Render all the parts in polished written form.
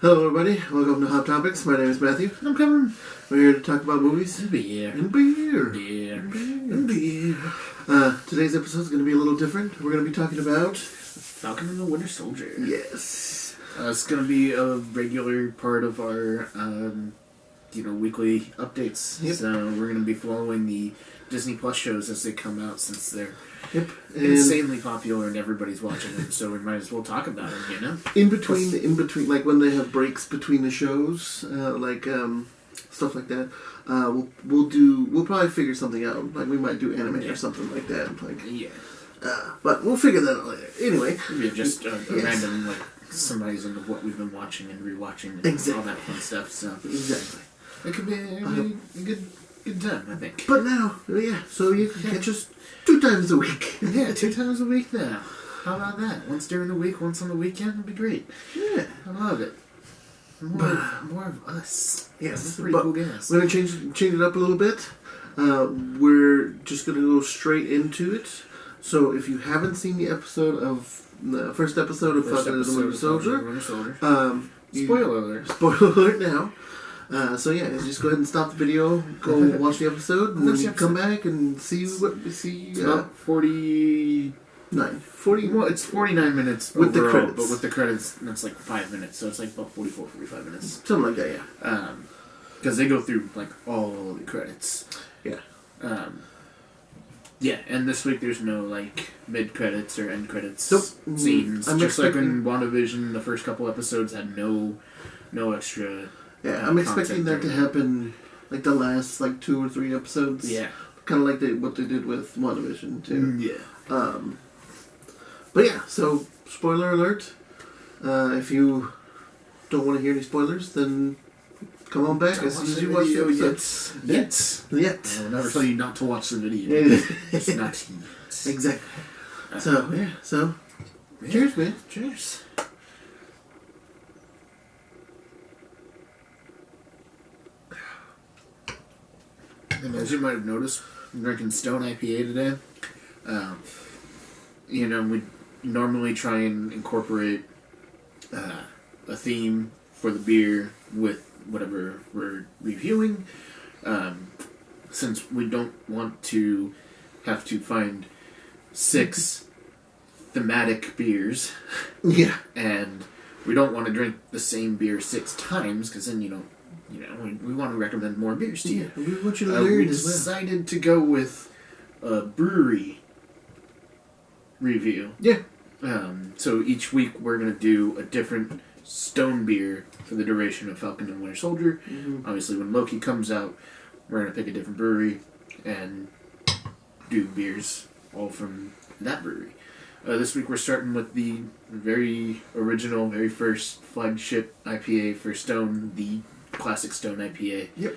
Hello everybody, welcome to HopTopics. My name is Matthew. I'm Cameron. We're here to talk about movies. And beer. And beer. Beer. And beer. Today's episode is going to be a little different. We're going to be talking about... Falcon the Winter Soldier. Yes. It's going to be a regular part of our, weekly updates. Yep. So we're going to be following the Disney Plus shows as they come out since they're insanely popular and everybody's watching them. So we might as well talk about them, you know? In between, like when they have breaks between the shows, stuff like that, we'll probably figure something out. Like we might do anime or something like that. Like but we'll figure that out later. Anyway, maybe just a random somebody's into what we've been watching and rewatching and all that fun stuff. So exactly, it could be a good time, I think. But now, so you can catch us 2 times a week. Yeah, 2 times a week now. How about that? Once during the week, once on the weekend would be great. Yeah, I love it. More of us. Yes, pretty but cool guys. We're gonna change it up a little bit. We're just gonna go straight into it. So if you haven't seen the first episode of Falcon the Winter Soldier, spoiler alert. Spoiler alert now. Just go ahead and stop the video, go watch the episode, and then you come back and see what we see. It's about 40... 40. Well, it's 49 minutes with overall, the credits. but with the credits, that's like 5 minutes, so it's like about 45 minutes. Something like that, yeah. Because they go through like all the credits. Yeah. And this week there's no like mid credits or end credits like scenes. In WandaVision, the first couple episodes had no extra. Yeah, I'm expecting that to happen like the last 2 or 3 episodes. Yeah. Kind of like what they did with WandaVision too. Yeah. But yeah, so spoiler alert. If you don't want to hear any spoilers, then come on back as soon as you watch the episode. Yet. I will never tell you not to watch the video. It's not yet. Exactly. So cheers, man. Cheers. And as you might have noticed, I'm drinking Stone IPA today. We normally try and incorporate a theme for the beer with whatever we're reviewing. Since we don't want to have to find 6 thematic beers. Yeah. And we don't want to drink the same beer 6 times, because then we want to recommend more beers to you. We want you to learn we as well. decided to go with a brewery review. Yeah. So each week we're going to do a different Stone beer for the duration of Falcon and Winter Soldier. Mm-hmm. Obviously, when Loki comes out, we're going to pick a different brewery and do beers all from that brewery. This week we're starting with the very original, very first flagship IPA for Stone, the classic Stone IPA. Yep.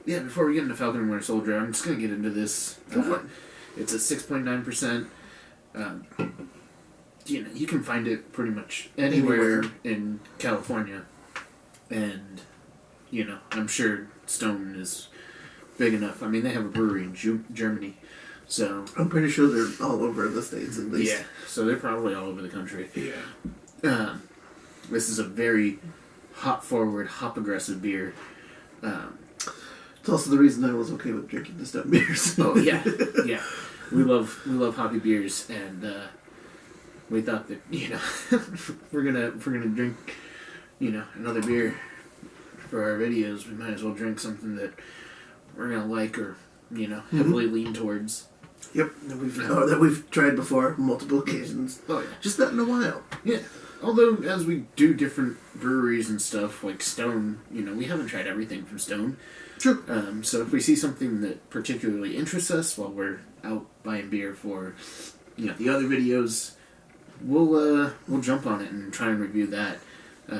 Before we get into Falcon and Winter Soldier, I'm just going to get into this. Go for it. It's a 6.9%. You can find it pretty much anywhere in California. And, I'm sure Stone is big enough. I mean, they have a brewery in Germany. So I'm pretty sure they're all over the States at least. Yeah, so they're probably all over the country. Yeah. This is a very hop-forward, hop-aggressive beer. It's also the reason I was okay with drinking the Stone beers. Oh, yeah. Yeah. We love hoppy beers, and we thought that, we're gonna drink, another beer for our videos, we might as well drink something that we're gonna like or, heavily lean towards. Yep, that we've tried before multiple occasions. Oh, yeah. Just not in a while. Yeah. Although, as we do different breweries and stuff, like Stone, we haven't tried everything from Stone. True. So if we see something that particularly interests us while we're out buying beer for, the other videos, we'll jump on it and try and review that.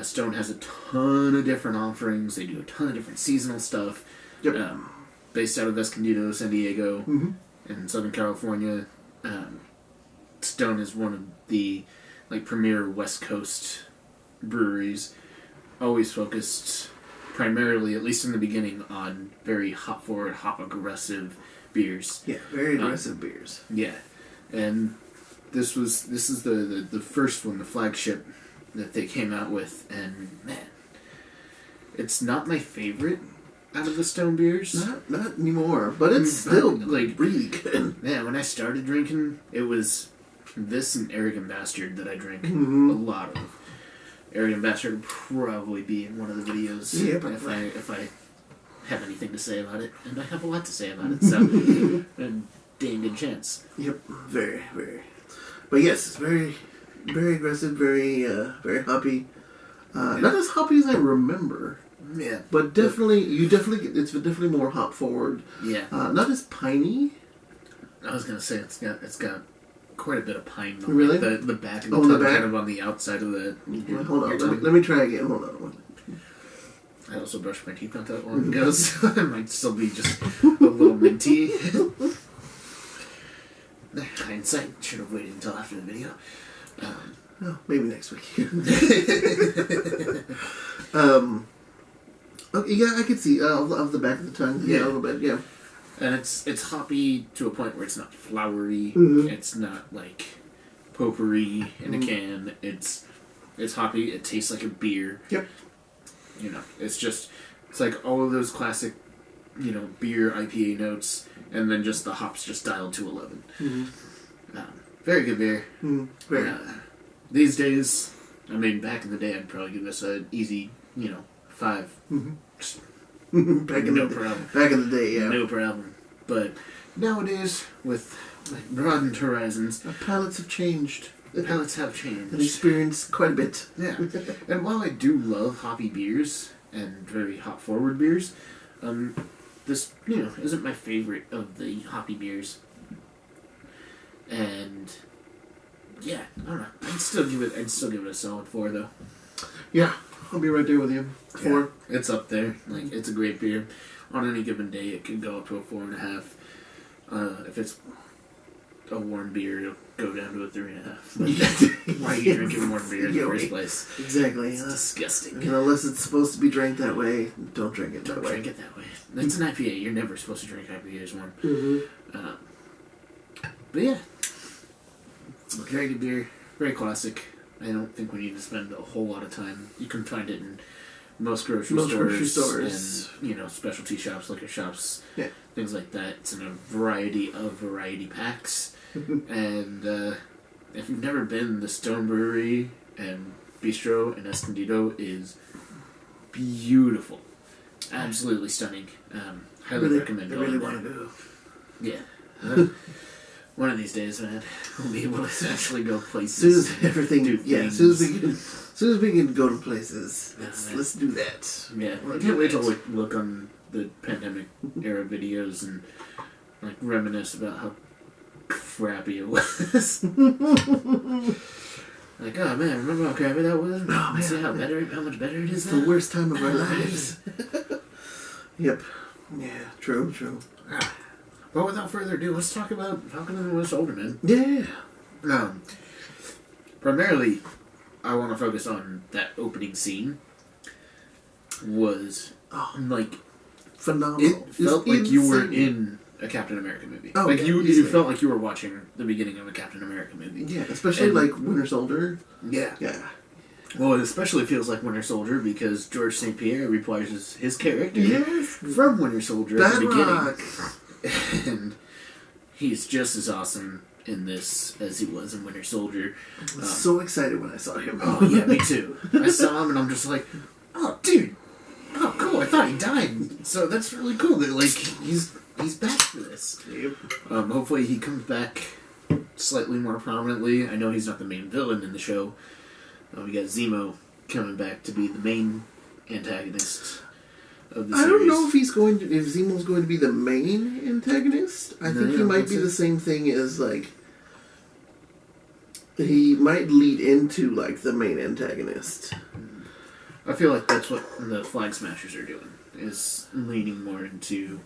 Stone has a ton of different offerings. They do a ton of different seasonal stuff. Yep. Based out of Escondido, San Diego, mm-hmm. in Southern California. Stone is one of the premier West Coast breweries, always focused primarily, at least in the beginning, on very hop-forward, hop-aggressive beers. Yeah, very aggressive beers. Yeah, and this is the first one, the flagship that they came out with, and man, it's not my favorite out of the Stone beers. Not anymore, but it's still like really good. Yeah, when I started drinking, it was this and Arrogant Bastard that I drank a lot of. Arrogant Bastard would probably be in one of the videos if I have anything to say about it, and I have a lot to say about it, so a dang good chance. Yep, very, very. But yes, it's very, very aggressive, very, very hoppy. Not as hoppy as I remember. Yeah, but definitely, it's definitely more hop forward. Yeah, not as piney. I was gonna say it's got quite a bit of pine. Really? The back of the tongue, kind of on the outside of the. Hold on, let me try again. Hold on. I also brushed my teeth not that long ago, so it might still be just a little minty. Hindsight, should have waited until after the video. Maybe next week. Okay, yeah, I can see of the back of the tongue. Yeah, a little bit. Yeah, and it's hoppy to a point where it's not flowery. It's not like potpourri in a can. It's hoppy. It tastes like a beer. Yep. You know, it's like all of those classic, beer IPA notes, and then just the hops just dialed to 11. Very good beer. Very. These days, I mean, back in the day, I'd probably give this an easy, 5. Back in the day, yeah. No problem. But nowadays, with broadened horizons, our palates have changed. Palates have changed. And experienced quite a bit. Yeah. And while I do love hoppy beers and very hop-forward beers, this, isn't my favorite of the hoppy beers. And yeah, I don't know. I'd still give it a solid 4 though. Yeah, I'll be right there with you. 4. Yeah, it's up there. Like, it's a great beer. On any given day, it could go up to a 4.5. If it's a warm beer, it'll go down to a 3.5. Why are you drinking warm beer in the first place? Exactly. It's disgusting. Unless it's supposed to be drank that way, don't drink it that way. Don't drink it that way. That's an IPA. You're never supposed to drink IPAs warm. But yeah, very good beer. Very classic. I don't think we need to spend a whole lot of time. You can find it in most grocery stores. And, specialty shops, liquor shops, things like that. It's in a variety packs. And if you've never been, the Stone Brewery and Bistro in Escondido is beautiful. Absolutely stunning. Highly recommend going there. I really want to go. Yeah. One of these days, man, we'll be able to actually go places. As soon as we can go to places, let's do that. Yeah, I can't wait to look on the pandemic era videos and reminisce about how crappy it was. Like, oh man, remember how crappy that was? Oh man, see how much better it is now? The worst time of our lives. Yep. Yeah, true. Well, without further ado, let's talk about Falcon the Winter Soldier, man. Yeah. Primarily, I want to focus on that opening scene. Was phenomenal. It felt like you were in a Captain America movie. Oh, you felt like you were watching the beginning of a Captain America movie. Yeah, especially Winter Soldier. Yeah. Well, it especially feels like Winter Soldier because George St. Pierre reprises his character from Winter Soldier at the beginning. And he's just as awesome in this as he was in Winter Soldier. I was so excited when I saw him. Oh, yeah, me too. I saw him and I'm just like, oh, dude. Oh, cool. I thought he died. So that's really cool that, he's back for this. Yep. Hopefully he comes back slightly more prominently. I know he's not the main villain in the show. We got Zemo coming back to be the main antagonist of the series. I don't know if Zemo's going to be the main antagonist. I think he might be the same thing as he might lead into the main antagonist. I feel like that's what the Flag Smashers are doing, is leaning more into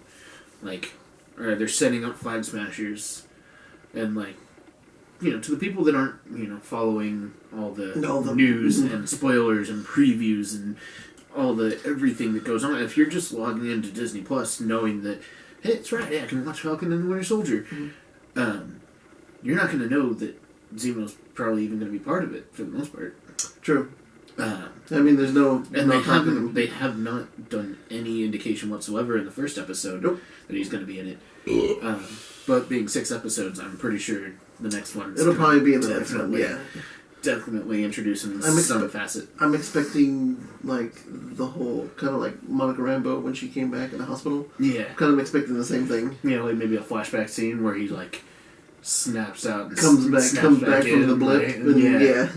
or they're setting up Flag Smashers and to the people that aren't following all the news and spoilers and previews and all the everything that goes on. If you're just logging into Disney Plus knowing that, hey, it's Friday, I can watch Falcon and the Winter Soldier, you're not going to know that Zemo's probably even going to be part of it for the most part. True. I mean, there's no... And they have not done any indication whatsoever in the first episode that he's going to be in it. But being 6 episodes, I'm pretty sure the next one... It'll probably be in the next one, yeah. Definitely introducing some facet. I'm expecting, like, the whole... Kind of like Monica Rambeau when she came back in the hospital. Yeah. Kind of expecting the same thing. Yeah, like maybe a flashback scene where he, like... snaps out and comes back from the blip. Right? And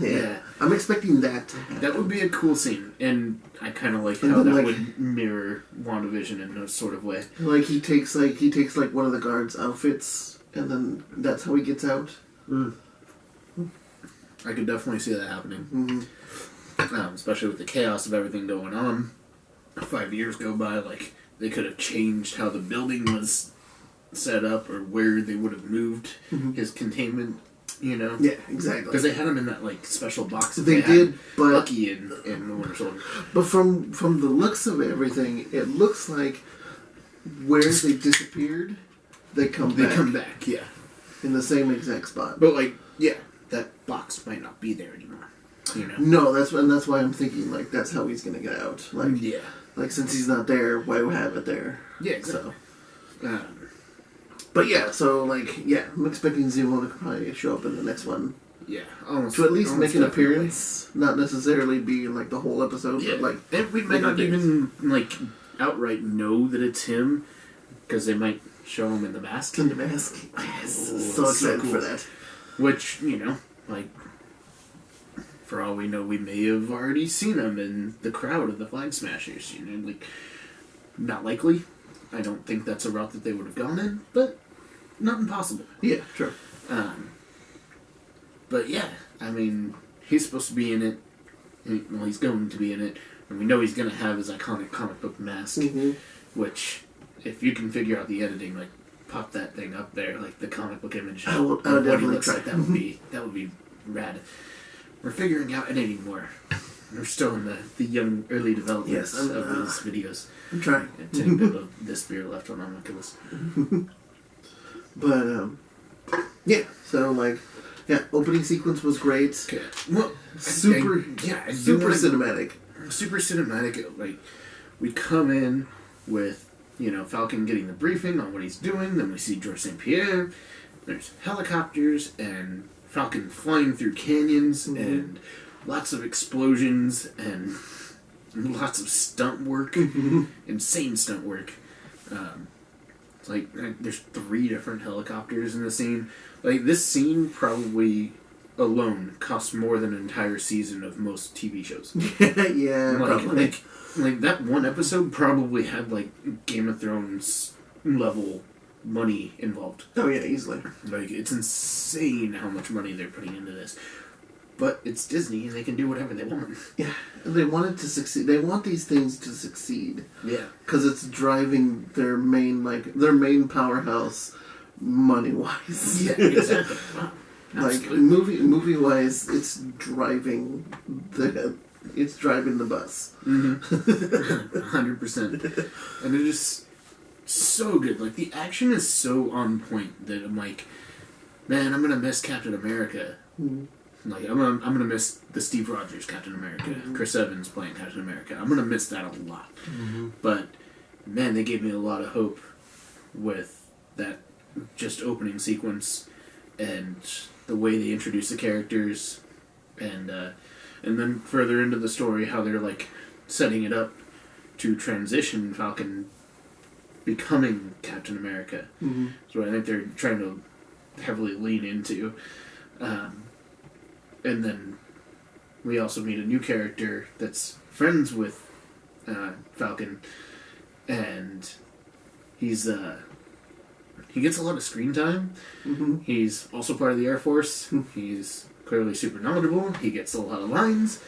yeah. I'm expecting that to happen. That would be a cool scene, and I kind of like how that would mirror WandaVision in a sort of way. Like he takes one of the guards' outfits, and then that's how he gets out. I could definitely see that happening, especially with the chaos of everything going on. 5 years go by, like they could have changed how the building was set up or where they would have moved his containment, you know? Yeah, exactly. Because they had him in that, like, special box that they did, but... Bucky in the Winter Soldier. But from the looks of everything, it looks like where they disappeared, they come back. They come back, yeah. In the same exact spot. But, like, yeah, that box might not be there anymore, you know? No, that's why I'm thinking, like, that's how he's gonna get out. Like, yeah. Like, since he's not there, why have it there? Yeah, exactly. So... But yeah, so like, yeah, I'm expecting Zemo to probably show up in the next one. Yeah, almost. To at least make an appearance, not necessarily be like the whole episode, but like... And we might not even, like, outright know that it's him, because they might show him in the mask. In the mask. Yes, so excited for that. Which, you know, like, for all we know, we may have already seen him in the crowd of the Flag Smashers, you know, like, not likely. I don't think that's a route that they would have gone in, but not impossible. Yeah, true. But yeah, I mean, he's supposed to be in it. Well, he's going to be in it, and we know he's going to have his iconic comic book mask, which, if you can figure out the editing, like, pop that thing up there, like the comic book image. I would definitely try that. That would be rad. We're figuring out editing more. We're still in the young, early development of these videos. I'm trying. 10 bit of this beer left on my list. But, yeah, so, like, yeah, opening sequence was great. Okay. Well, super cinematic. Super cinematic. Like, we come in with, you know, Falcon getting the briefing on what he's doing, then we see George St. Pierre, there's helicopters, and Falcon flying through canyons, and lots of explosions, and lots of stunt work, insane stunt work. It's like there's 3 different helicopters in the scene. Like this scene probably alone costs more than an entire season of most TV shows. Yeah, probably. Like that one episode probably had like Game of Thrones level money involved. Oh yeah, easily. Like it's insane how much money they're putting into this. But it's Disney, and they can do whatever they want. Yeah, and they want it to succeed. They want these things to succeed. Yeah, because it's driving their main powerhouse, money wise. Yeah, exactly. Wow. Like movie wise, it's driving the bus. 100%. And it is so good. Like the action is so on point that I'm like, man, I'm gonna miss Captain America. Like I'm gonna miss the Steve Rogers Captain America, Chris Evans playing Captain America. I'm gonna miss that a lot. But man, they gave me a lot of hope with that just opening sequence and the way they introduce the characters, and then further into the story how they're like setting it up to transition Falcon becoming Captain America. So I think they're trying to heavily lean into. And then we also meet a new character that's friends with Falcon, and he gets a lot of screen time. He's also part of the Air Force. He's clearly super knowledgeable. He gets a lot of lines.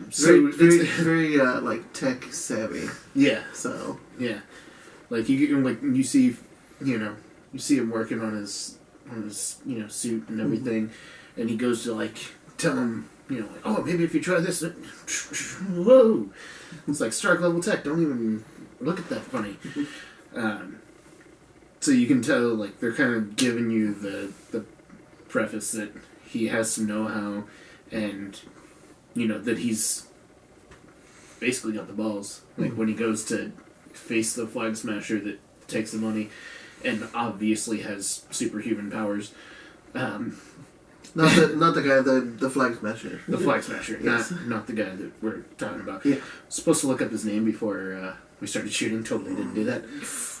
So very like tech savvy. Yeah. So yeah, like you see him working on his suit and everything. And he goes to, like, tell him, like, oh, maybe if you try this, whoa! It's like Stark level tech, don't even look at that funny. So you can tell, like, they're kind of giving you the preface that he has some know-how, and that he's basically got the balls. Like, when he goes to face the Flag Smasher that takes the money and obviously has superhuman powers. Not the guy, the Flag Smasher. The Flag Smasher, yes. not the guy that we're talking about. Yeah. Supposed to look up his name before we started shooting. Totally didn't do that.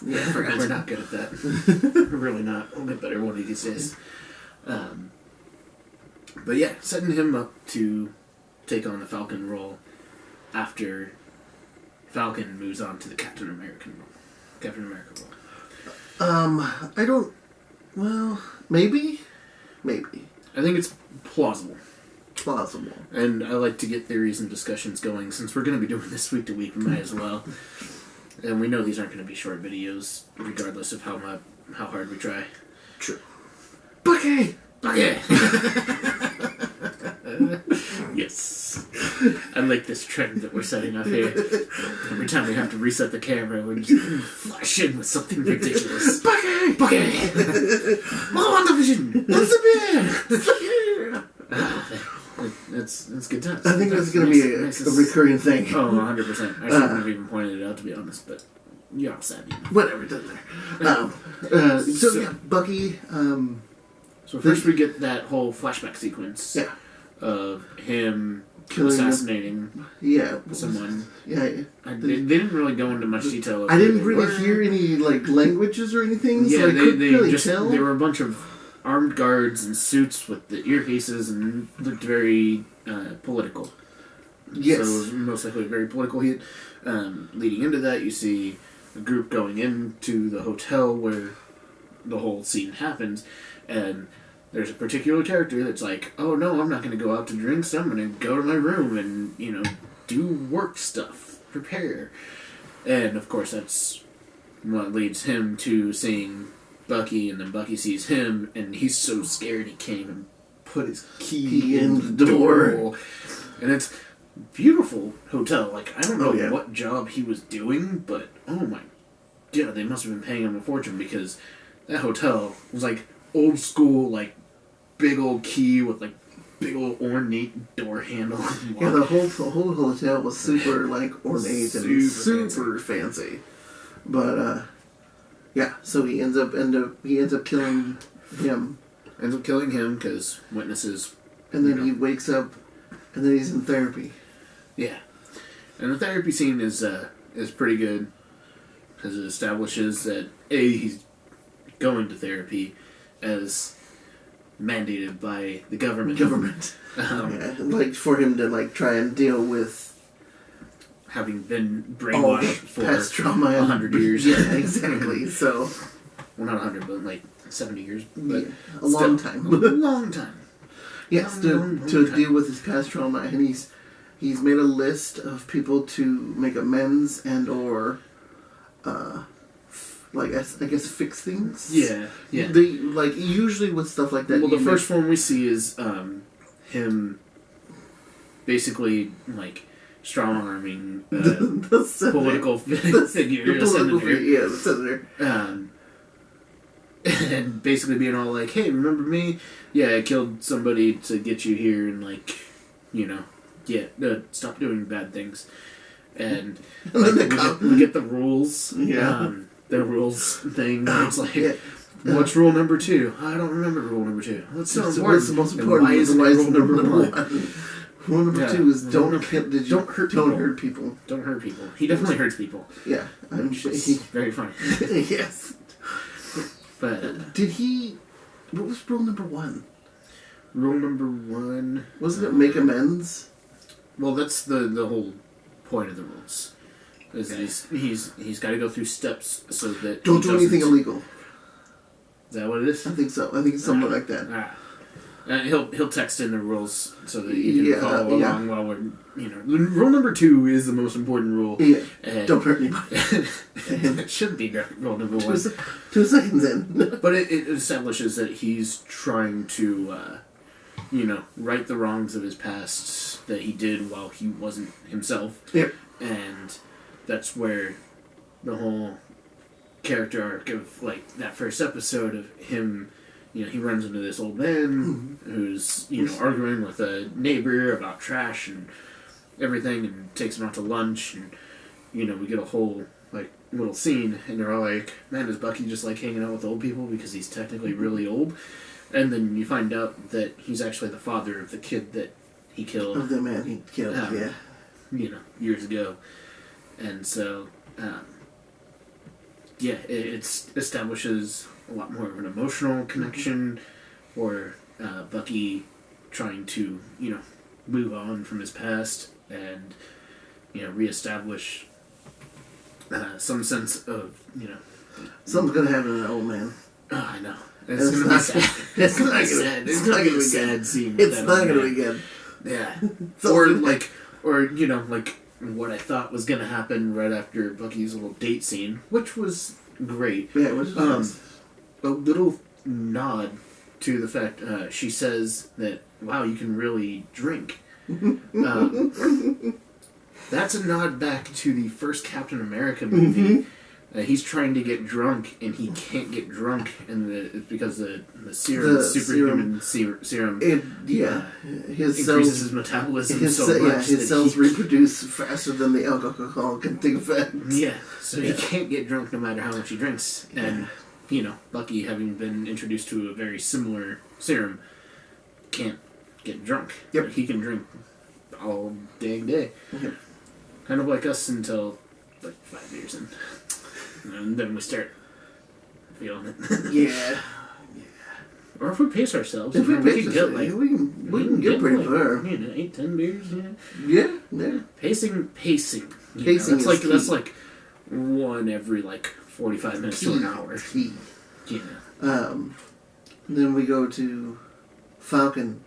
Yeah, I forgot. We're not good at that. We're really not. We'll get better one of these days. But yeah, setting him up to take on the Falcon role after Falcon moves on to the Captain America role. I don't... Well, maybe? Maybe. I think it's plausible. Plausible. And I like to get theories and discussions going. Since we're going to be doing this week to week, we might as well. And we know these aren't going to be short videos, regardless of how hard we try. True. Bucky! Bucky! Yes. I like this trend that we're setting up here. Every time we have to reset the camera, we just flash in with something ridiculous. Bucky! Bucky! WandaVision! What's the beer? It's good times. I think that's going to be a recurring thing. Oh, 100%. I shouldn't have even pointed it out, to be honest, but you're all sad. Whatever, it doesn't matter. So yeah, Bucky... So first we get that whole flashback sequence of him assassinating someone. Yeah. They didn't really go into much detail. I didn't really hear any languages or anything. Yeah, so I couldn't really just tell. There were a bunch of armed guards in suits with the earpieces and looked very political. Yes. So it was most likely very political hit. Leading into that, you see a group going into the hotel where the whole scene happens, and there's a particular character that's like, oh no, I'm not going to go out to drink, so I'm going to go to my room and, do work stuff, prepare. And of course that's what leads him to seeing Bucky, and then Bucky sees him, and he's so scared he can't even put his key in the door. And it's a beautiful hotel. Like, I don't know what job he was doing, but oh my god, they must have been paying him a fortune, because that hotel was like old school, big old key with big old ornate door handle. Yeah, the whole hotel was super ornate and super fancy. But so he ends up killing him. Ends up killing him because witnesses. And then he wakes up, and then he's in therapy. Yeah, and the therapy scene is pretty good because it establishes that he's going to therapy as mandated by the government. For him to like try and deal with having been brainwashed for past trauma 100 years. Yeah, exactly. So, well, not 100, but like 70 years. But yeah, a long time. A long time. Yes, to deal with his past trauma, and he's made a list of people to make amends and or I guess fix things. Yeah, yeah. They usually with stuff like that. Well, the first one we see is him basically strong arming the political figure, the senator. And basically being all like, "Hey, remember me? Yeah, I killed somebody to get you here, and stop doing bad things." And we get the rules. Yeah. The rules thing. It's like, what's rule number 2? I don't remember rule number 2. What's so important? What's the most important? Why isn't rule number 1? Rule number 2 is don't hurt people. Don't hurt people. He definitely hurts people. Yeah, I'm sure. Very funny. Yes. But did he? What was rule number 1? Rule number 1 wasn't it make amends? Well, that's the whole point of the rules. Is that he's got to go through steps so that don't do anything illegal. Is that what it is? I think so. I think it's something like that. He'll text in the rules so that you can follow along while we're Rule number 2 is the most important rule. Yeah. Don't hurt anybody. It should be rule number 1. 2 seconds in. But it establishes that he's trying to right the wrongs of his past that he did while he wasn't himself. Yep. And that's where the whole character arc of that first episode of him, he runs into this old man who's, arguing with a neighbor about trash and everything, and takes him out to lunch, and, we get a whole, little scene, and they're all like, man, is Bucky just, hanging out with old people because he's technically really old? And then you find out that he's actually the father of the kid that he killed. Of the man he killed, years ago. And so, it establishes a lot more of an emotional connection, or Bucky trying to, move on from his past and, reestablish some sense of, something's gonna happen to that old man. Oh, I know. It's gonna be sad. It's gonna not be sad. It's gonna be a sad scene. It's not gonna be good. Yeah. or what I thought was gonna happen right after Bucky's little date scene, which was great. Yeah, it was nice. A little nod to the fact she says that, wow, you can really drink. That's a nod back to the first Captain America movie. He's trying to get drunk, and he can't get drunk, and it's because the serum, superhuman serum, his increases cells, his metabolism so much. His cells reproduce faster than the alcohol can take effect. Yeah, so he can't get drunk no matter how much he drinks. And, Bucky, having been introduced to a very similar serum, can't get drunk. Yep. He can drink all dang day. Yep. Kind of like us until, 5 years in. And then we start feeling it. Yeah. Or if we pace ourselves, if we can get we can get pretty far. 8-10 beers. Yeah. Pacing. Pacing That's like one every 45 minutes to an hour. Key. Then we go to Falcon,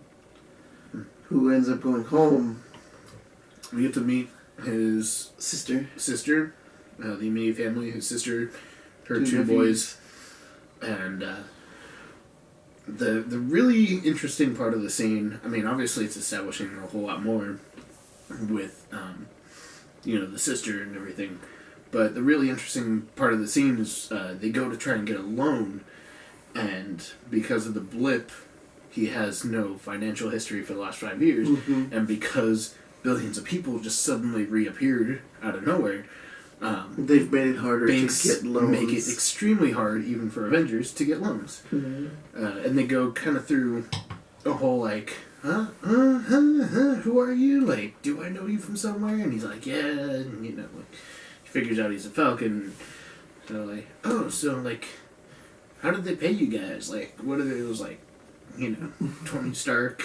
who ends up going home. We get to meet his sister. The immediate family, his sister, her two boys, and the really interesting part of the scene. I mean, obviously, it's establishing a whole lot more with the sister and everything. But the really interesting part of the scene is they go to try and get a loan, and because of the blip, he has no financial history for the last 5 years, and because billions of people just suddenly reappeared out of nowhere. They've made it harder to get loans. Make it extremely hard, even for Avengers, to get loans. And they go kind of through a whole who are you? Do I know you from somewhere? And he's like, yeah, and, he figures out he's a Falcon. So how did they pay you guys? What are those Tony Stark,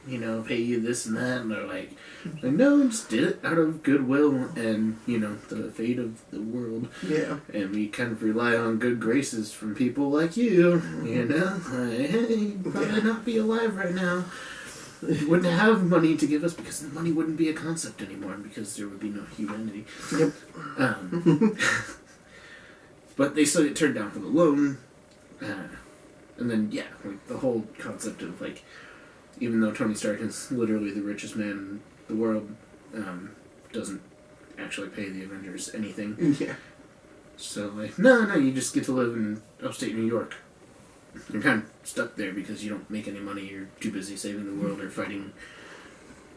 pay you this and that? And they're like, no, just did it out of goodwill and, the fate of the world. Yeah. And we kind of rely on good graces from people like you, Hey, probably not be alive right now. Wouldn't have money to give us because money wouldn't be a concept anymore because there would be no humanity. Yep. But they still get turned down for the loan. And then, the whole concept of, even though Tony Stark is literally the richest man in the world, doesn't actually pay the Avengers anything. Yeah. So, no, you just get to live in upstate New York. You're kind of stuck there because you don't make any money, you're too busy saving the world or fighting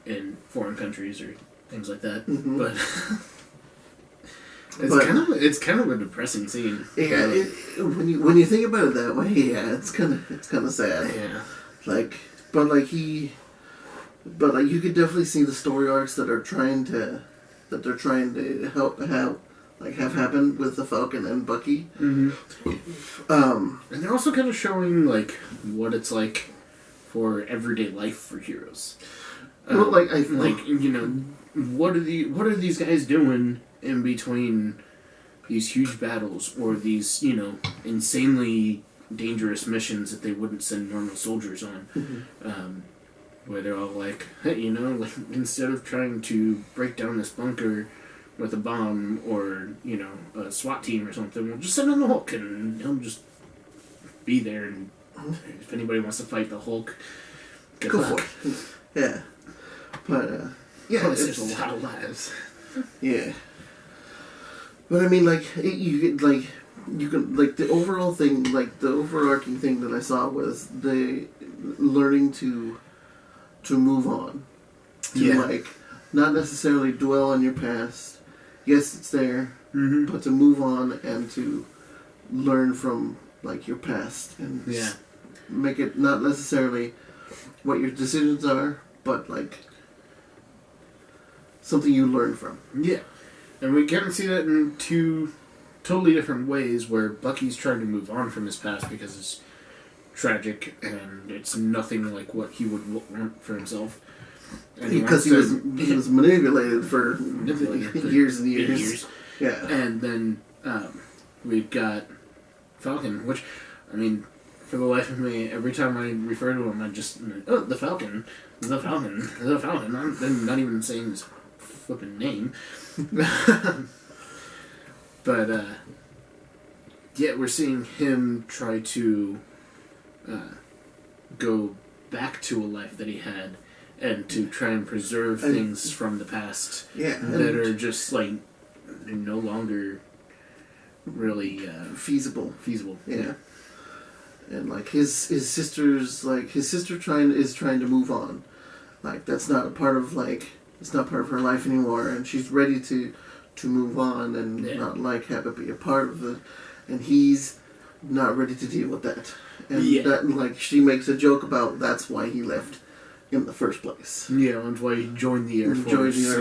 in foreign countries or things like that. But it's kind of a depressing scene. Yeah, when you think about it that way, it's kind of sad. Yeah. But you could definitely see the story arcs that they're trying to have happen with the Falcon and Bucky. And they're also kind of showing what it's like for everyday life for heroes. What are these guys doing in between these huge battles or these insanely dangerous missions that they wouldn't send normal soldiers on? Where they're all hey, instead of trying to break down this bunker with a bomb or, a SWAT team or something, we'll just send in the Hulk and he'll just be there, and if anybody wants to fight the Hulk, go for it. Yeah. But, there's a lot of lives. Yeah. But I mean, you get, you can like the overall thing, like the overarching thing that I saw was the learning to move on, to like not necessarily dwell on your past. Yes, it's there, but to move on and to learn from like your past and make it not necessarily what your decisions are, but like something you learn from. Yeah, and we kind of see that in two totally different ways, where Bucky's trying to move on from his past because it's tragic and it's nothing like what he would want for himself. And because he was manipulated for years and years. Yeah. And then we've got Falcon, which, I mean, for the life of me, every time I refer to him, I just, the Falcon. I'm not even saying his flipping name. But, we're seeing him try to go back to a life that he had and to try and preserve things from the past that are just, like, no longer really feasible. Yeah. And, like, his sister is trying to move on. Like, that's not a part of, like, it's not part of her life anymore, and she's ready to move on and not, like, have it be a part of it. And he's not ready to deal with that. And that, like, she makes a joke about that's why he left in the first place. Yeah, that's why he joined the Air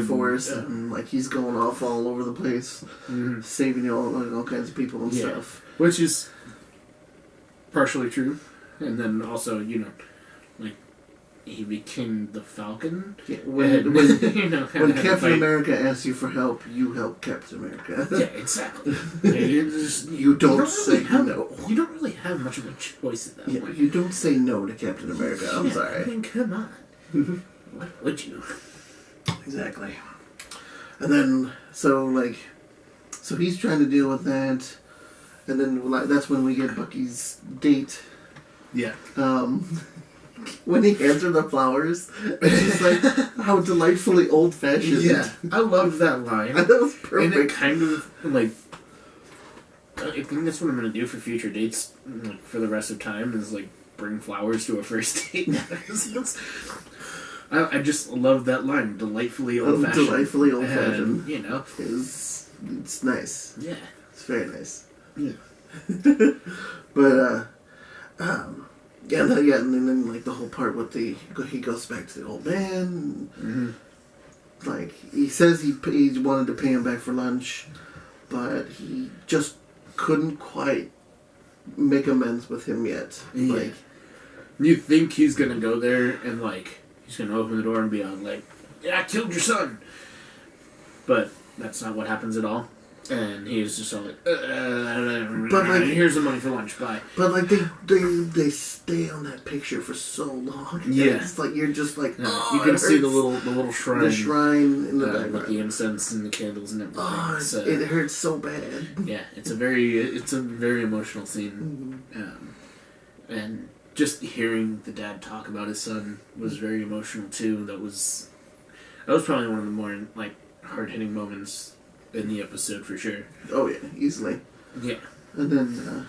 Force. And like, he's going off all over the place, saving all kinds of people and stuff. Which is partially true. And then also, like, he became the Falcon. Yeah, when Captain America asks you for help, you help Captain America. Yeah, exactly. You don't say no. You don't really have much of a choice at that point. You don't say no to Captain America. I'm sorry. I mean, come on. Why would you? Exactly. And then, so he's trying to deal with that, and then that's when we get Bucky's date. Yeah. When he hands her the flowers, it's just like, how delightfully old-fashioned. Yeah, I love that line. That was perfect. And it kind of, like, I think that's what I'm going to do for future dates, like, for the rest of time, is, like, bring flowers to a first date. I just love that line, delightfully old-fashioned. Delightfully old-fashioned. And, it's nice. Yeah. It's very nice. Yeah. But, and then like the whole part with he goes back to the old man. Like, he says he wanted to pay him back for lunch, but he just couldn't quite make amends with him yet. Yeah. Like, you think he's gonna go there and, like, he's gonna open the door and be on, like, yeah, I killed your son, but that's not what happens at all. And he's just all like, but like, here's the money for lunch, bye. But like they stay on that picture for so long. Yeah, it's like you're just like, you can see the little shrine, in the background with the incense and the candles and everything. Oh, it hurts so bad. Yeah, it's a very emotional scene, and just hearing the dad talk about his son was very emotional too. That was probably one of the more, like, hard hitting moments in the episode, for sure. Oh yeah, easily. Yeah. And then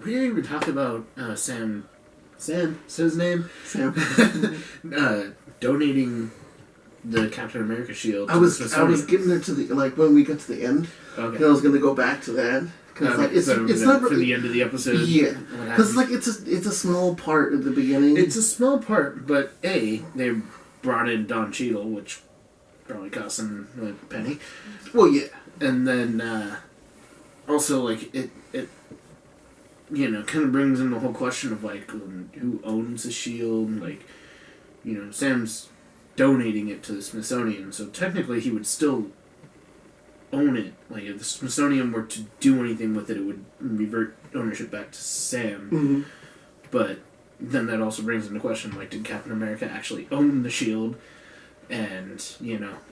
we didn't even talk about Sam, is his name? Sam. Donating the Captain America shield. I was getting there to the, like, when we got to the end. Okay. I was gonna go back to that because like it's not for the end of the episode. Yeah. Because like it's a small part at the beginning. It's a small part, but they brought in Don Cheadle, which probably cost him a penny. Well, yeah. And then, also, like, it kind of brings in the whole question of, like, who owns the shield. Like, Sam's donating it to the Smithsonian, so technically he would still own it. Like, if the Smithsonian were to do anything with it, it would revert ownership back to Sam. Mm-hmm. But then that also brings into question, like, did Captain America actually own the shield? And,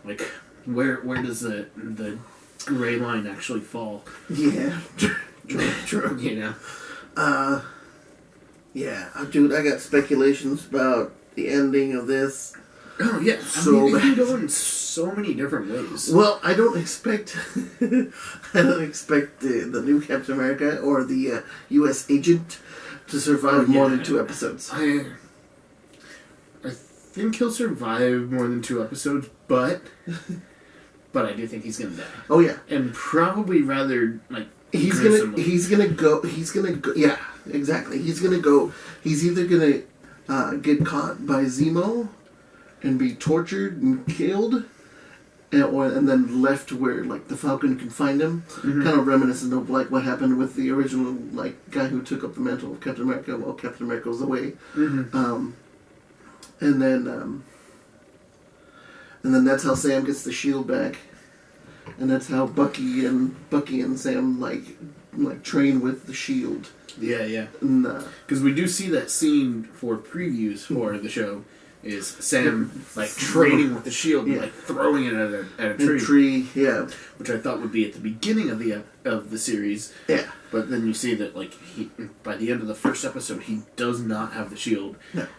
like, where does the gray line actually fall? Yeah. True. Yeah. Dude, I got speculations about the ending of this. Oh yeah, So it can go in so many different ways. Well, I don't expect the new Captain America or the U.S. agent to survive more than 2 episodes. I think he'll survive more than 2 episodes, but I do think he's gonna die. Oh yeah, and probably rather like he's gonna go. Yeah, exactly. He's either gonna get caught by Zemo and be tortured and killed, and then left where like the Falcon can find him, kind of reminiscent of like what happened with the original like guy who took up the mantle of Captain America while Captain America was away, and then that's how Sam gets the shield back, and that's how Bucky and Sam like train with the shield. Yeah. Because we do see that scene for previews for the show. Is Sam like training with the shield, and, like throwing it at a tree? Yeah. Which I thought would be at the beginning of the series. Yeah. But then you see that like by the end of the first episode he does not have the shield,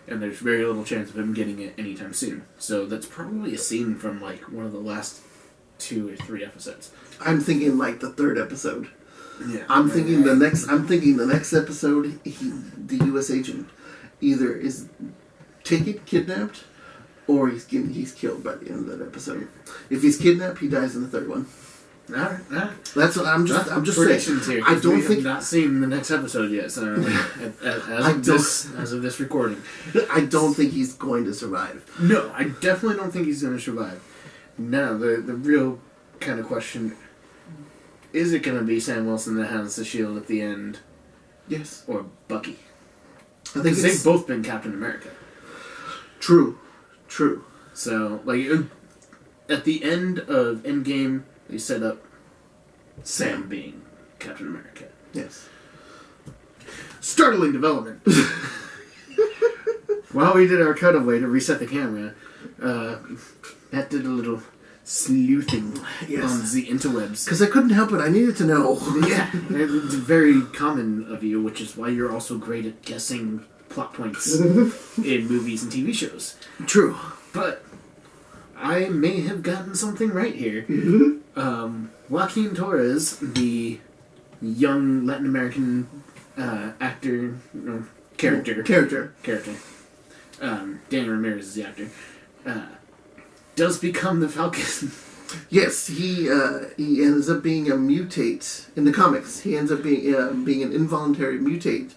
and there's very little chance of him getting it anytime soon. So that's probably a scene from like one of the last 2 or 3 episodes. I'm thinking like the 3rd episode. Yeah. I'm thinking the next episode. The U.S. agent either is kidnapped, or he's killed by the end of that episode. If he's kidnapped, he dies in the 3rd one. Alright. That's what I'm just predictions saying. Here, I don't think not seen the next episode yet. So as of this recording, I don't think he's going to survive. No, I definitely don't think he's going to survive. Now the real kind of question: is it going to be Sam Wilson that has the shield at the end? Yes. Or Bucky? I think they've both been Captain America. True. So, like, at the end of Endgame, they set up Sam being Captain America. Yes. Startling development. While we did our cutaway to reset the camera, that did a little sleuthing on the interwebs. Because I couldn't help it. I needed to know. Yeah. It's very common of you, which is why you're also great at guessing plot points in movies and TV shows. True. But I may have gotten something right here. Joaquin Torres, the young Latin American actor, character. Danny Ramirez is the actor. Does become the Falcon. Yes, he ends up being a mutate in the comics. He ends up being an involuntary mutate,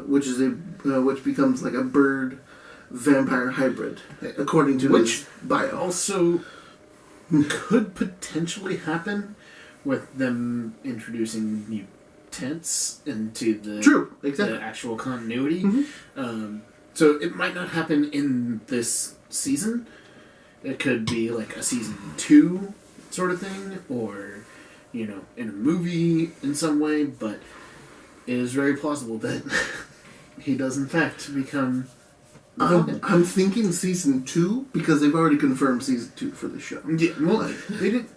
which becomes like a bird vampire hybrid, according to his bio. Also could potentially happen with them introducing mutants into the actual continuity. So it might not happen in this season. It could be like a season 2 sort of thing, or, in a movie in some way, but it is very plausible that he does in fact become I'm thinking season 2, because they've already confirmed season 2 for the show. Yeah, well, they didn't...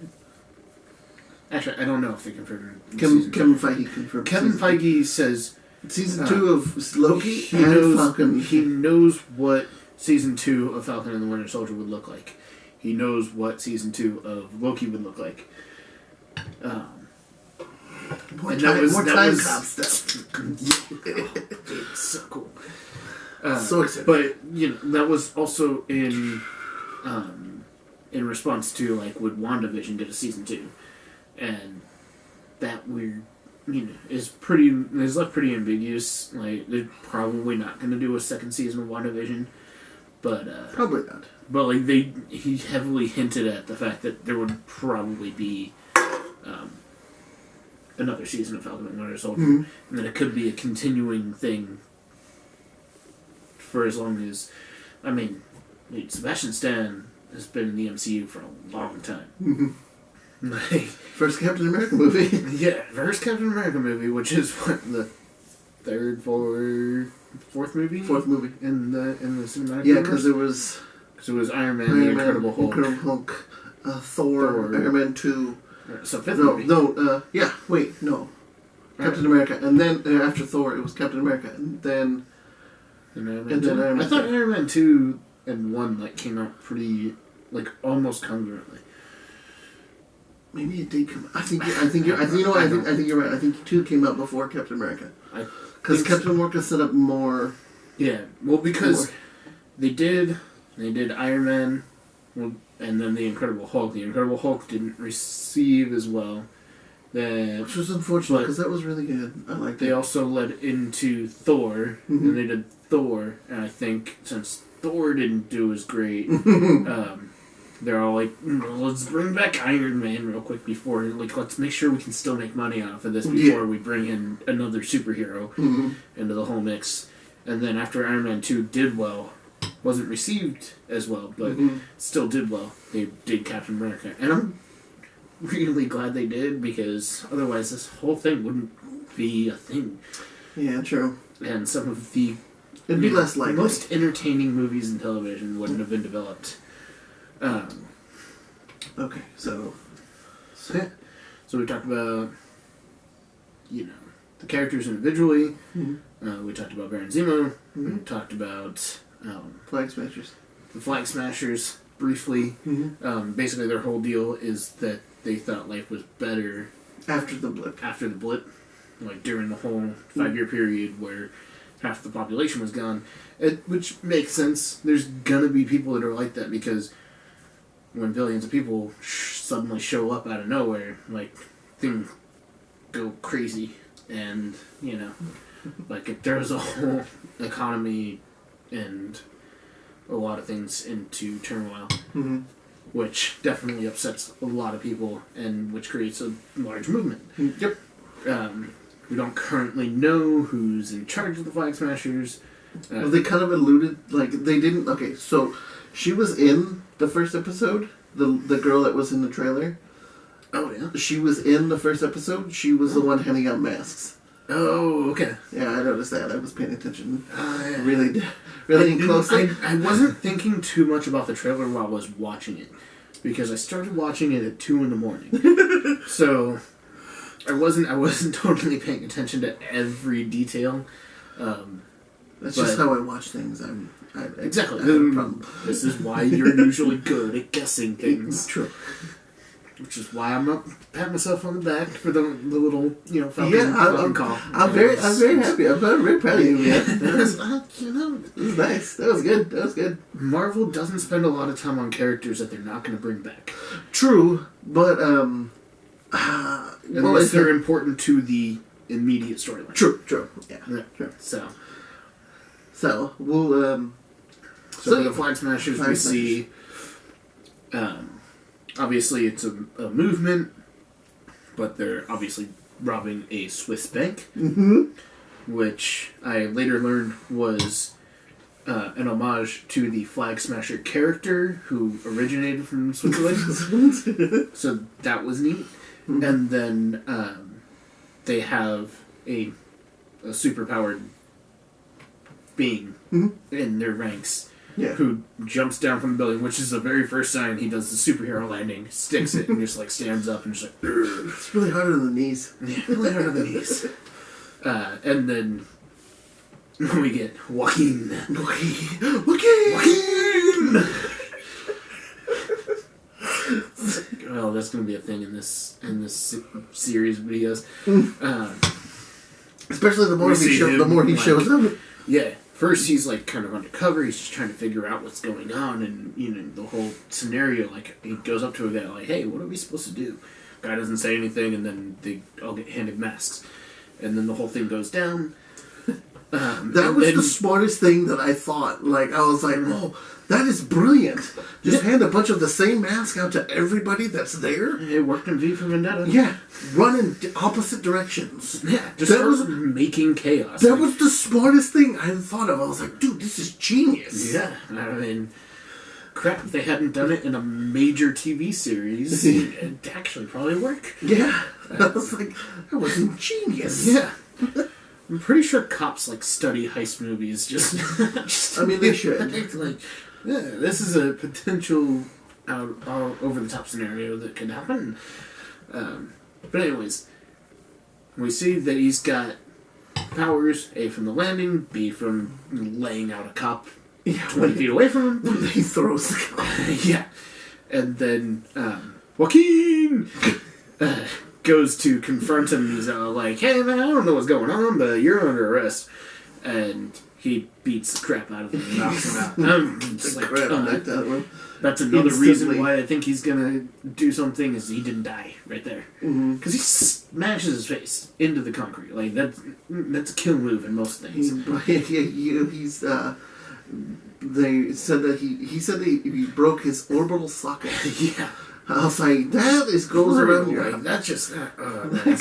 Actually, I don't know if they confirmed Kevin Feige confirmed. Kevin Feige says... Season 2 of Loki Falcon. He knows what season 2 of Falcon and the Winter Soldier would look like. He knows what season 2 of Loki would look like. More time cop stuff. It's so cool. So excited. But, that was also in response to, like, would WandaVision get a season 2? And that is left pretty ambiguous. Like, they're probably not going to do a second season of WandaVision. But, probably not. But, like, he heavily hinted at the fact that there would probably be another season of Falcon and Winter Soldier. And that it could be a continuing thing for as long as... I mean, Sebastian Stan has been in the MCU for a long time. Like, first Captain America movie. Yeah, first Captain America movie, which is what, the fourth movie? Fourth movie. In the cinematic universe? Yeah, because it was Iron Man, The Incredible Hulk, Thor, Iron Man 2. So fifth movie. No. Captain America. And then after Thor, it was Captain America. And then... Iron Man 2? I thought Iron Man 2 and 1 like came out pretty like almost congruently. Maybe it did come. I think you're right. I think 2 came out before Captain America. Because Captain America set up more. Yeah, well, because they did Iron Man, and then the Incredible Hulk. The Incredible Hulk didn't receive as well. Which was unfortunate because that was really good. I liked it. They also led into Thor, and they did Thor, and I think since Thor didn't do as great, they're all like, let's bring back Iron Man real quick before, like, let's make sure we can still make money off of this before we bring in another superhero into the whole mix. And then after Iron Man 2 did well, wasn't received as well, but still did well, they did Captain America. And I'm really glad they did, because otherwise this whole thing wouldn't be a thing. Yeah, true. And some of the it'd be less likely. Most entertaining movies in television wouldn't have been developed. Okay, so we talked about, the characters individually. We talked about Baron Zemo. We talked about Flag Smashers. The Flag Smashers briefly. Basically, their whole deal is that they thought life was better after the blip. Like during the whole 5-year period where half the population was gone, which makes sense. There's gonna be people that are like that, because when billions of people suddenly show up out of nowhere, like, things go crazy, and, like, it throws a whole economy and a lot of things into turmoil, which definitely upsets a lot of people, and which creates a large movement. Yep. We don't currently know who's in charge of the Flag Smashers. Well, they kind of alluded, like, they didn't... Okay, so she was in the first episode, the girl that was in the trailer. Oh, yeah? She was in the first episode. She was the one handing out masks. Oh, okay. Yeah, I noticed that. I was paying attention Yeah. really closely. I wasn't thinking too much about the trailer while I was watching it, because I started watching it at 2 in. So I wasn't totally paying attention to every detail. That's just how I watch things. Exactly. I have a problem. This is why you're usually good at guessing things. True. Which is why I'm not patting myself on the back for the little, Falcon call. I'm very happy. I'm very proud of you, man. That was, it was nice. That was good. Marvel doesn't spend a lot of time on characters that they're not going to bring back. True, but unless they're important to the immediate storyline. True. Yeah. True. So we'll So the Flag Smashers we see. Obviously, it's a movement, but they're obviously robbing a Swiss bank, which I later learned was an homage to the Flag Smasher character who originated from Switzerland. So that was neat. And then they have a superpowered being in their ranks. Yeah. Who jumps down from the building, which is the very first sign he does the superhero landing, sticks it, and just like stands up and just like... It's really hard on the knees. Yeah, really hard on the knees. And then we get Joaquin. Well, that's going to be a thing in this series of videos. Especially the more he shows up. Yeah. First, he's like kind of undercover. He's just trying to figure out what's going on, and the whole scenario. Like he goes up to a guy, like, "Hey, what are we supposed to do?" Guy doesn't say anything, and then they all get handed masks, and then the whole thing goes down. That was the smartest thing that I thought. Like I was like, "Oh, that is brilliant!" Just hand a bunch of the same mask out to everybody that's there. It worked in V for Vendetta. Yeah, run in opposite directions. Yeah, just start making chaos. That was the smartest thing I had thought of. I was like, "Dude, this is genius." Yeah, I mean, crap, if they hadn't done it in a major TV series, it'd actually probably work. Yeah, I was like, that was ingenious. Yeah. I'm pretty sure cops study heist movies. Just I mean, they should. This is a potential over the top scenario that could happen. But anyways, we see that he's got powers: A from the landing, B from laying out a cop 20 feet away from him. When he throws the gun. Yeah. And then Joaquin goes to confront him. He's like, hey man, I don't know what's going on, but you're under arrest. And he beats the crap out of him and knocks him out. I'm just like, that's another reason why I think he's gonna do something is he didn't die right there. Because he smashes his face into the concrete. Like, that's a kill move in most things. He's they said that he said that he broke his orbital socket. Yeah. I was like, that goes around your eye. That's just that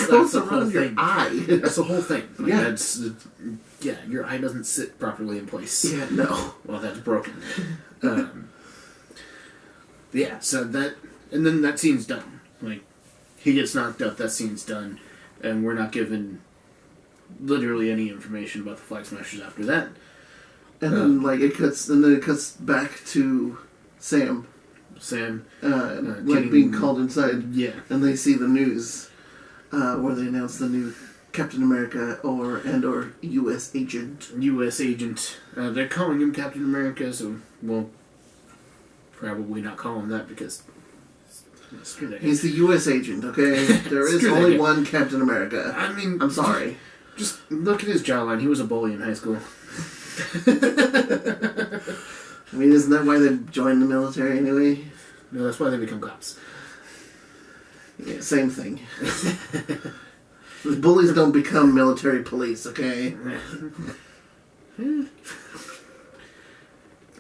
goes around your eye. That's the whole thing. Like, yeah. Your eye doesn't sit properly in place. Yeah, no. Well, that's broken. Yeah, so and then that scene's done. Like, he gets knocked out, that scene's done, and we're not given literally any information about the Flag Smashers after that. And then it cuts back to Sam. Being called inside. Yeah. And they see the news where they announce the new Captain America or U.S. agent. U.S. agent. They're calling him Captain America, so we'll probably not call him that because screw that guy. He's the U.S. agent, okay? There is only one Captain America. I mean, I'm sorry. Just look at his jawline. He was a bully in high school. I mean, isn't that why they joined the military anyway? No, that's why they become cops. Yeah, same thing. The bullies don't become military police, okay?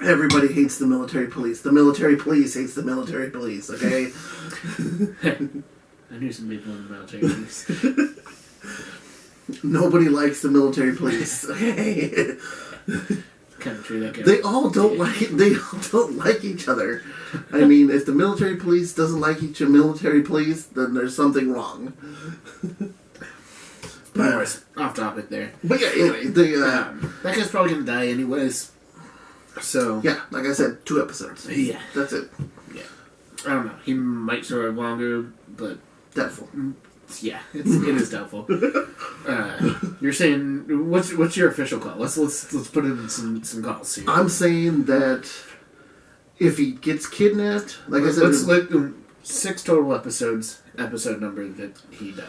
Everybody hates the military police. The military police hates the military police, okay? I knew some people in the military police. Nobody likes the military police, okay? Kind of true. That they all don't like each other. I mean, if the military police doesn't like each military police, then there's something wrong. But anyways, off topic there. But yeah, anyway, that guy's probably gonna die anyways. So yeah, like I said, 2 episodes. Yeah, that's it. Yeah, I don't know. He might survive longer, but doubtful. Yeah, it is doubtful. You're saying what's your official call? Let's put in some calls here. I'm saying that if he gets kidnapped, like I said, let's 6 total episodes. Episode number that he does.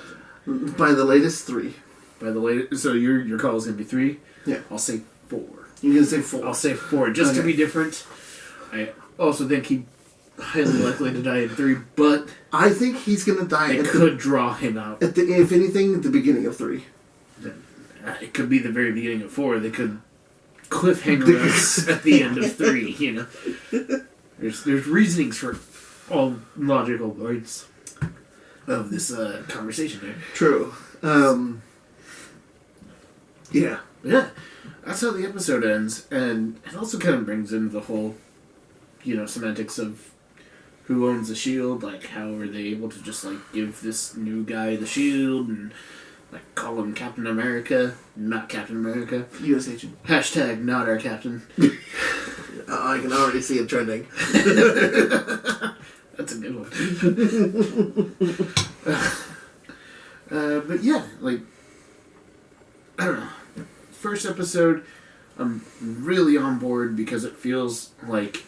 By the latest 3. By the latest, so your call is gonna be 3. Yeah, I'll say 4. You're gonna say 4. I'll say 4 just to be different. I also think he highly likely to die in 3, but I think he's gonna die. It could draw him out. If anything, at the beginning of 3. It could be the very beginning of 4. They could cliffhanger us at the end of 3. You know, there's reasonings for all logical parts of this conversation here. True. Yeah. Yeah. That's how the episode ends, and it also kind of brings in the whole, semantics of who owns the shield. Like, how are they able to just give this new guy the shield and call him Captain America, not Captain America? U.S. agent. Hashtag not our captain. I can already see it trending. That's a good one. But yeah, I don't know. First episode, I'm really on board because it feels like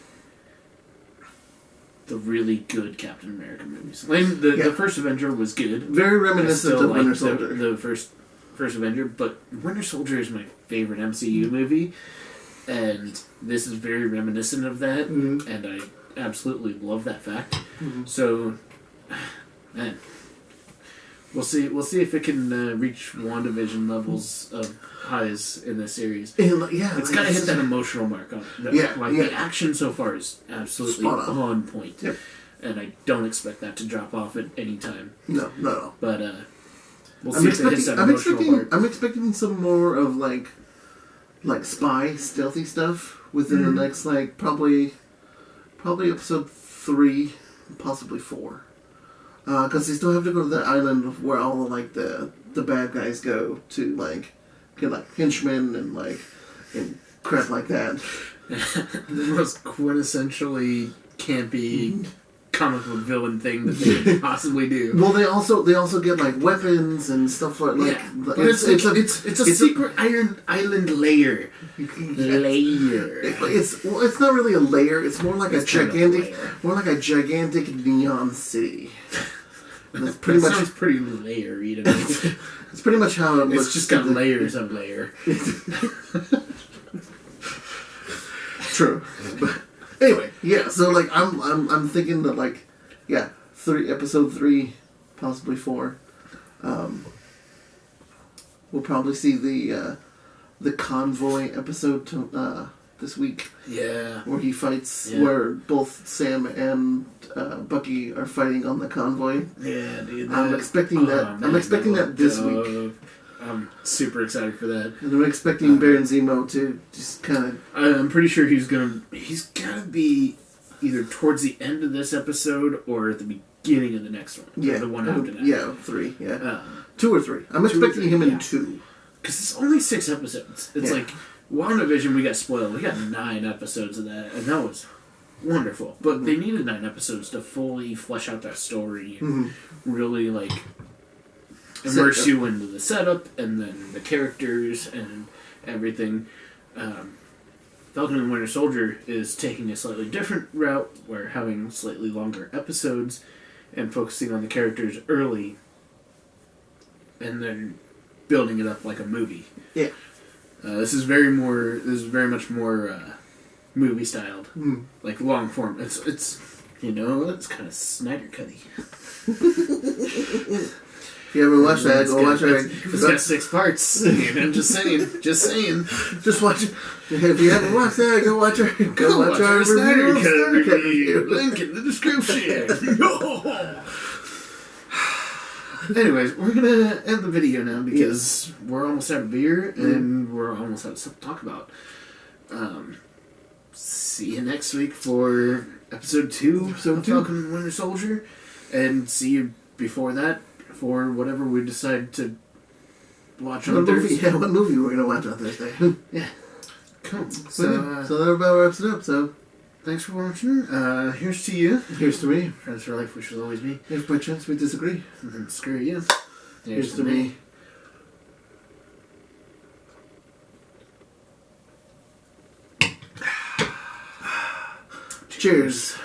the really good Captain America movies. The first Avenger was good. Very reminiscent of Winter Soldier. The first Avenger, but Winter Soldier is my favorite MCU movie, and this is very reminiscent of that, and I absolutely love that fact. So, man, we'll see if it can reach WandaVision levels of highs in this series. It's kind of hit that emotional mark. The action so far is absolutely on point. Yep. And I don't expect that to drop off at any time. No. But we'll see if it hits that emotional mark. I'm expecting some more of spy stealthy stuff within the next probably episode 3, possibly 4. Because they still have to go to that island where all the bad guys go to get henchmen and crap like that. The most quintessentially campy comic book villain thing that they could possibly do. Well, they also get weapons and stuff but it's a secret island layer layer. It's not really a layer. It's more like a gigantic neon city. And it's pretty much sounds pretty layery to me. It's pretty much how it looks. It's just got layers of layer. True. But anyway, yeah. So like, I'm thinking that like, yeah, episode 3, possibly 4. We'll probably see the convoy episode this week. Yeah. Where he fights, where both Sam and Bucky are fighting on the convoy. Yeah, dude. I'm expecting that. I'm expecting that this week. I'm super excited for that. And I'm expecting Baron Zemo to just kind of... I'm pretty sure he's gotta be either towards the end of this episode or at the beginning of the next one. Yeah. The one after that. Yeah, 3, yeah. 2 or 3. I'm expecting him in 2. Because it's only 6 episodes. It's like, WandaVision, we got spoiled. We got 9 episodes of that, and that was wonderful. But they needed 9 episodes to fully flesh out that story and really, like, immerse you into the setup and then the characters and everything. Falcon and the Winter Soldier is taking a slightly different route. We're having slightly longer episodes and focusing on the characters early and then building it up like a movie. Yeah. This is very much more movie styled, like long form. It's it's kind of Snyder cutty. If you haven't watched that, go watch it. It's got 6 parts. I'm just saying. Just watch it. If you haven't watched that, go watch our Snyder Cut review. Link in the description. Anyways, we're gonna end the video now because we're almost out of beer and we're almost out of stuff to talk about. See you next week for episode 2 of Falcon and the Winter Soldier, and see you before that for whatever we decide to watch on Thursday. What movie we're gonna watch on Thursday? Yeah, cool. So that about wraps it up. So. Thanks for watching. Here's to you. Here's to me. Friends for life, which will always be. If by chance we disagree. Screw you. Here's to me. Cheers.